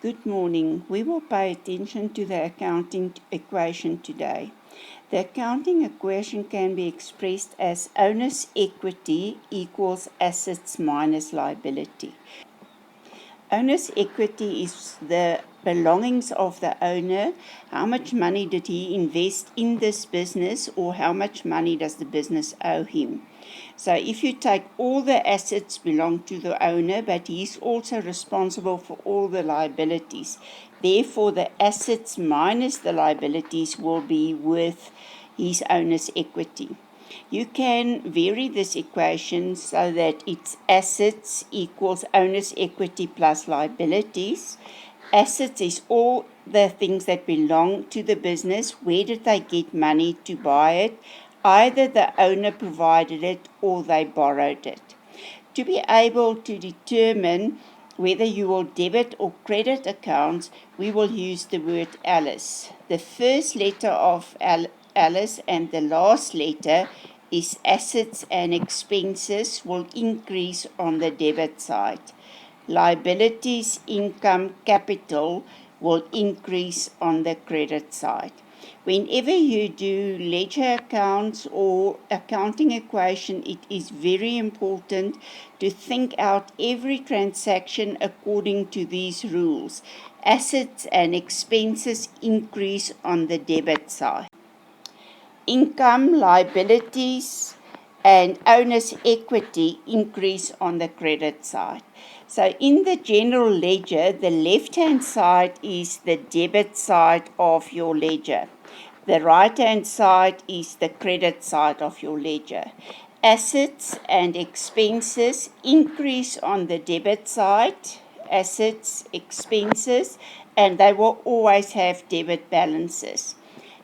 Good morning. We will pay attention to the accounting equation today. The accounting equation can be expressed as owner's equity equals assets minus liability. Owner's equity is the belongings of the owner. How much money did he invest in this business, or how much money does the business owe him? So if you take all the assets belong to the owner, but he's also responsible for all the liabilities. Therefore, the assets minus the liabilities will be worth his owner's equity. You can vary this equation so that it's assets equals owner's equity plus liabilities. Assets is all the things that belong to the business. Where did they get money to buy it? Either the owner provided it or they borrowed it. To be able to determine whether you will debit or credit accounts, we will use the word Alice. The first letter of Alice and the last letter is assets and expenses will increase on the debit side. Liabilities, income, capital will increase on the credit side. Whenever you do ledger accounts or accounting equation, it is very important to think out every transaction according to these rules. Assets and expenses increase on the debit side. Income, liabilities, and owner's equity increase on the credit side. So in the general ledger, the left-hand side is the debit side of your ledger. The right-hand side is the credit side of your ledger. Assets and expenses increase on the debit side, assets, expenses, and they will always have debit balances.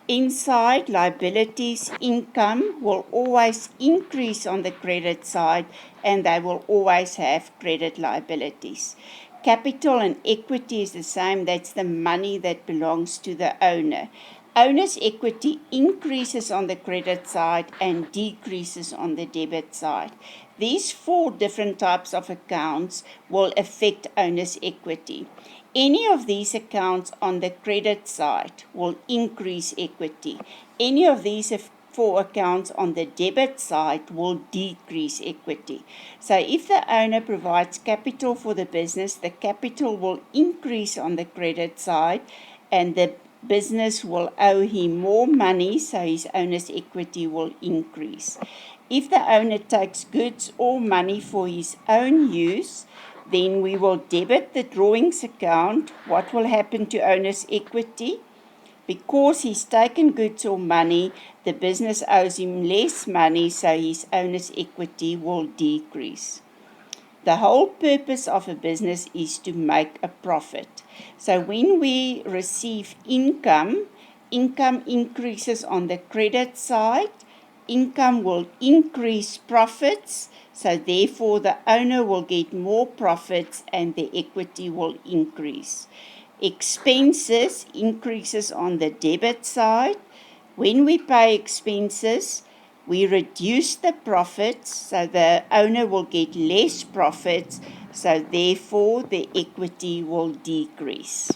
Inside, liabilities, income will always increase on the credit side, and they will always have credit liabilities. Capital and equity is the same. That's the money that belongs to the owner. Owner's equity increases on the credit side and decreases on the debit side. These 4 different types of accounts will affect owner's equity. Any of these accounts on the credit side will increase equity. Any of these 4 accounts on the debit side will decrease equity. So if the owner provides capital for the business, the capital will increase on the credit side, and the business will owe him more money, so his owner's equity will increase. If the owner takes goods or money for his own use, then we will debit the drawings account. What will happen to owner's equity? Because he's taken goods or money, the business owes him less money, so his owner's equity will decrease. The whole purpose of a business is to make a profit. So when we receive income increases on the credit side. Income will increase profits, so therefore the owner will get more profits and the equity will increase. Expenses increases on the debit side. When we pay expenses, we reduce the profits, so the owner will get less profits, so therefore the equity will decrease.